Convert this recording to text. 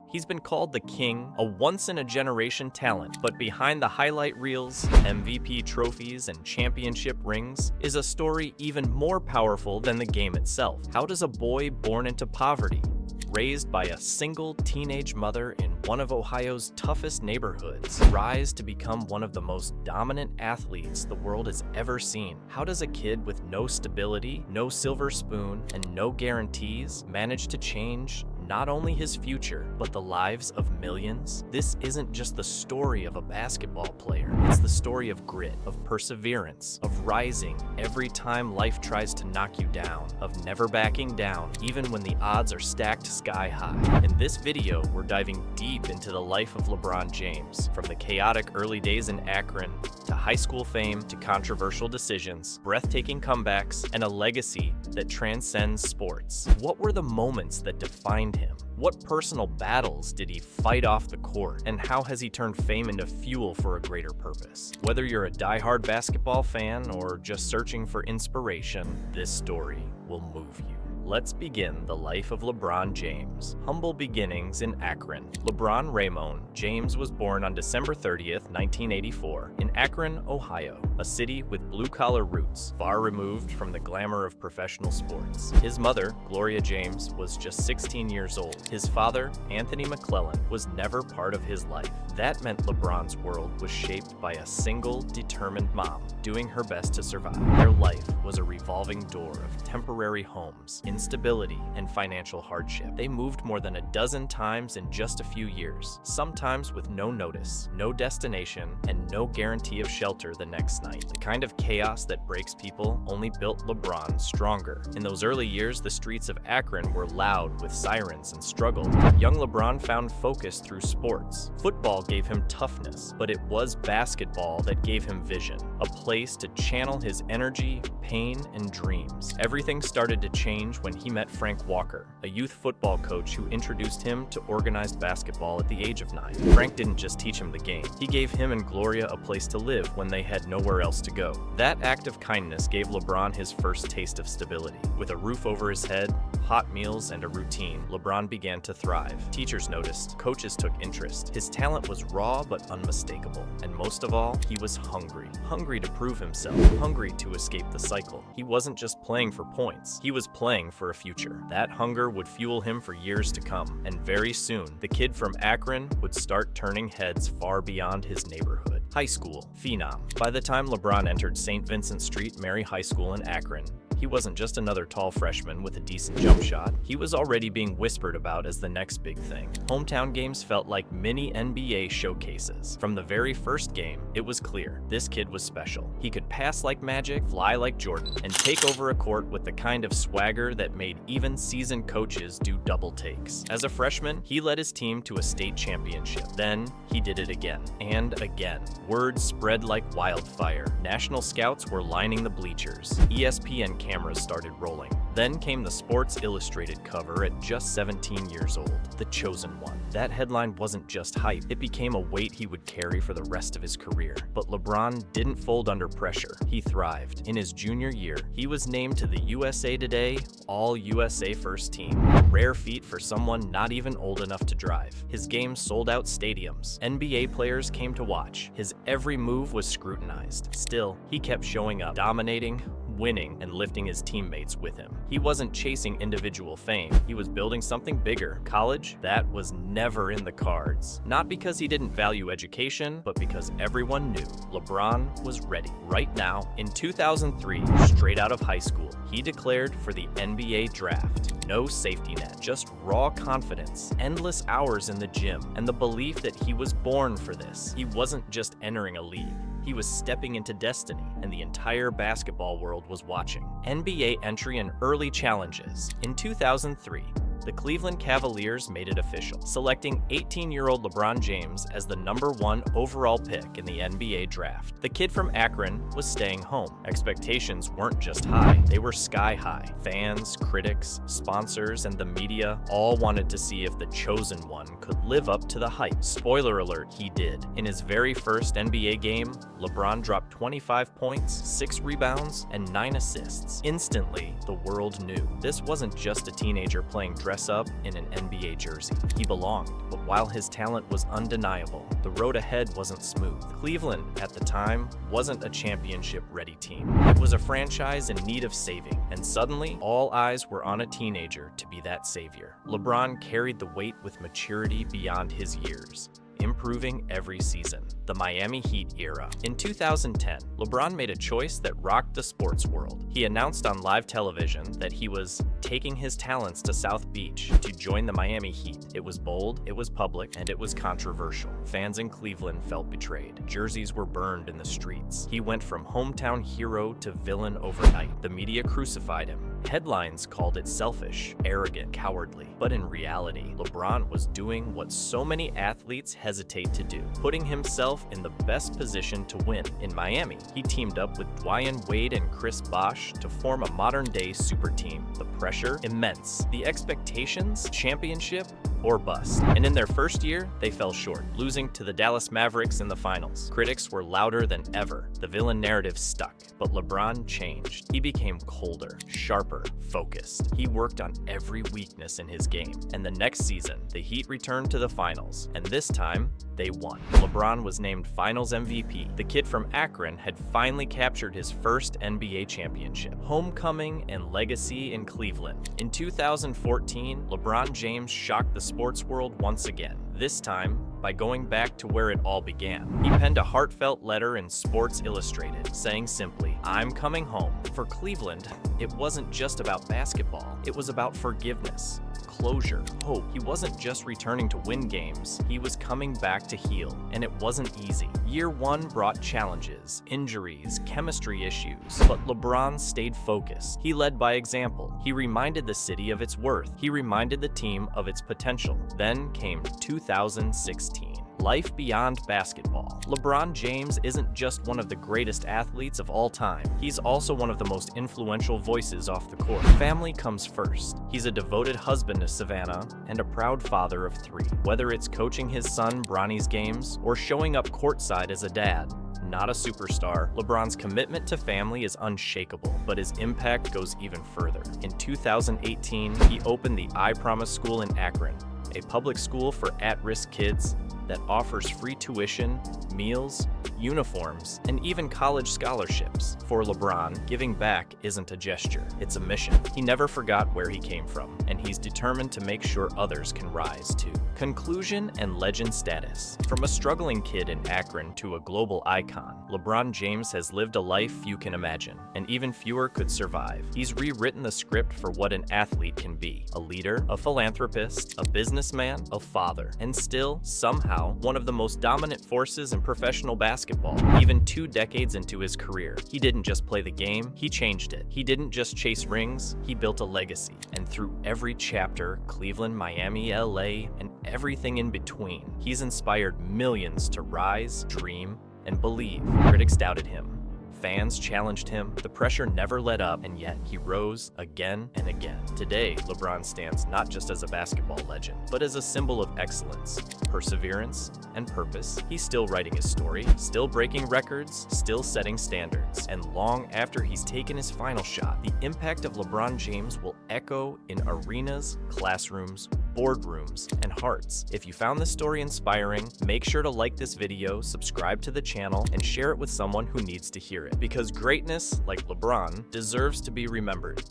He's been called the king, a once-in-a-generation talent, but behind the highlight reels, MVP trophies, and championship rings is a story even more powerful than the game itself. How does a boy born into poverty, raised by a single teenage mother in one of Ohio's toughest neighborhoods, rise to become one of the most dominant athletes the world has ever seen? How does a kid with no stability, no silver spoon, and no guarantees manage to change not only his future, but the lives of millions? This isn't just the story of a basketball player. It's the story of grit, of perseverance, of rising every time life tries to knock you down, of never backing down, even when the odds are stacked sky high. In this video, we're diving deep into the life of LeBron James, from the chaotic early days in Akron, to high school fame, to controversial decisions, breathtaking comebacks, and a legacy that transcends sports. What were the moments that defined him? What personal battles did he fight off the court? And how has he turned fame into fuel for a greater purpose? Whether you're a diehard basketball fan or just searching for inspiration, this story will move you. Let's begin the life of LeBron James. Humble beginnings in Akron. LeBron Raymond James was born on December 30th, 1984, in Akron, Ohio, a city with blue-collar roots, far removed from the glamour of professional sports. His mother, Gloria James, was just 16 years old. His father, Anthony McClellan, was never part of his life. That meant LeBron's world was shaped by a single, determined mom, doing her best to survive. Their life was a revolving door of temporary homes, instability, and financial hardship. They moved more than a dozen times in just a few years, sometimes with no notice, no destination, and no guarantee of shelter the next night. The kind of chaos that breaks people only built LeBron stronger. In those early years, the streets of Akron were loud with sirens and struggle. Young LeBron found focus through sports. Football gave him toughness, but it was basketball that gave him vision, a place to channel his energy, pain, and dreams. Everything started to change when he met Frank Walker, a youth football coach who introduced him to organized basketball at the age of 9. Frank didn't just teach him the game. He gave him and Gloria a place to live when they had nowhere else to go. That act of kindness gave LeBron his first taste of stability. With a roof over his head, hot meals, and a routine, LeBron began to thrive. Teachers noticed, coaches took interest. His talent was raw but unmistakable. And most of all, he was hungry. Hungry to prove himself. Hungry to escape the cycle. He wasn't just playing for points. He was playing for a future. That hunger would fuel him for years to come. And very soon, the kid from Akron would start turning heads far beyond his neighborhood. High school, phenom. By the time LeBron entered St. Vincent Street Mary High School in Akron, he wasn't just another tall freshman with a decent jump shot. He was already being whispered about as the next big thing. Hometown games felt like mini NBA showcases. From the very first game, it was clear this kid was special. He could pass like magic, fly like Jordan, and take over a court with the kind of swagger that made even seasoned coaches do double takes. As a freshman, he led his team to a state championship. Then, he did it again and again. Word spread like wildfire. National scouts were lining the bleachers. ESPN cameras started rolling. Then came the Sports Illustrated cover at just 17 years old, The Chosen One. That headline wasn't just hype, it became a weight he would carry for the rest of his career. But LeBron didn't fold under pressure. He thrived. In his junior year, he was named to the USA Today All-USA First Team, a rare feat for someone not even old enough to drive. His game sold out stadiums. NBA players came to watch. His every move was scrutinized. Still, he kept showing up, dominating, winning, and lifting his teammates with him. He wasn't chasing individual fame. He was building something bigger. College, that was never in the cards. Not because he didn't value education, but because everyone knew LeBron was ready. Right now, in 2003, straight out of high school, he declared for the NBA draft. No safety net, just raw confidence, endless hours in the gym, and the belief that he was born for this. He wasn't just entering a league. He was stepping into destiny, and the entire basketball world was watching. NBA entry and early challenges. In 2003, the Cleveland Cavaliers made it official, selecting 18-year-old LeBron James as the #1 overall pick in the NBA draft. The kid from Akron was staying home. Expectations weren't just high, they were sky high. Fans, critics, sponsors, and the media all wanted to see if the chosen one could live up to the hype. Spoiler alert, he did. In his very first NBA game, LeBron dropped 25 points, 6 rebounds, and 9 assists. Instantly, the world knew this wasn't just a teenager playing dress dress up in an NBA jersey. He belonged, but while his talent was undeniable, the road ahead wasn't smooth. Cleveland, at the time, wasn't a championship-ready team. It was a franchise in need of saving, and suddenly, all eyes were on a teenager to be that savior. LeBron carried the weight with maturity beyond his years, improving every season. The Miami Heat era. In 2010, LeBron made a choice that rocked the sports world. He announced on live television that he was taking his talents to South Beach to join the Miami Heat. It was bold, it was public, and it was controversial. Fans in Cleveland felt betrayed. Jerseys were burned in the streets. He went from hometown hero to villain overnight. The media crucified him. Headlines called it selfish, arrogant, cowardly. But in reality, LeBron was doing what so many athletes hesitate to do, putting himself in the best position to win. In Miami, he teamed up with Dwyane Wade and Chris Bosh to form a modern-day super team. The pressure, immense. The expectations, championship or bust. And in their first year, they fell short, losing to the Dallas Mavericks in the finals. Critics were louder than ever. The villain narrative stuck, but LeBron changed. He became colder, sharper, focused. He worked on every weakness in his game. And the next season, the Heat returned to the finals, and this time, they won. LeBron was named Finals MVP. The kid from Akron had finally captured his first NBA championship. Homecoming and legacy in Cleveland. In 2014, LeBron James shocked the sports world once again, this time by going back to where it all began. He penned a heartfelt letter in Sports Illustrated, saying simply, "I'm coming home." For Cleveland, it wasn't just about basketball. It was about forgiveness, closure, hope. He wasn't just returning to win games, he was coming back to heal, and it wasn't easy. Year one brought challenges, injuries, chemistry issues, but LeBron stayed focused. He led by example. He reminded the city of its worth. He reminded the team of its potential. Then came 2016. Life beyond basketball. LeBron James isn't just one of the greatest athletes of all time. He's also one of the most influential voices off the court. Family comes first. He's a devoted husband to Savannah and a proud father of 3. Whether it's coaching his son Bronny's games or showing up courtside as a dad, not a superstar, LeBron's commitment to family is unshakable, but his impact goes even further. In 2018, he opened the I Promise School in Akron, a public school for at-risk kids that offers free tuition, meals, uniforms, and even college scholarships. For LeBron, giving back isn't a gesture, it's a mission. He never forgot where he came from, and he's determined to make sure others can rise too. Conclusion and legend status. From a struggling kid in Akron to a global icon, LeBron James has lived a life few can imagine, and even fewer could survive. He's rewritten the script for what an athlete can be: a leader, a philanthropist, a businessman, a father, and still, somehow, one of the most dominant forces in professional basketball. Even 2 decades into his career, he didn't just play the game, he changed it. He didn't just chase rings, he built a legacy. And through every chapter, Cleveland, Miami, LA, and everything in between, he's inspired millions to rise, dream, and believe. Critics doubted him. Fans challenged him, the pressure never let up, and yet he rose again and again. Today, LeBron stands not just as a basketball legend, but as a symbol of excellence, perseverance, and purpose. He's still writing his story, still breaking records, still setting standards. And long after he's taken his final shot, the impact of LeBron James will echo in arenas, classrooms, boardrooms, and hearts. If you found this story inspiring, make sure to like this video, subscribe to the channel, and share it with someone who needs to hear it. Because greatness, like LeBron, deserves to be remembered.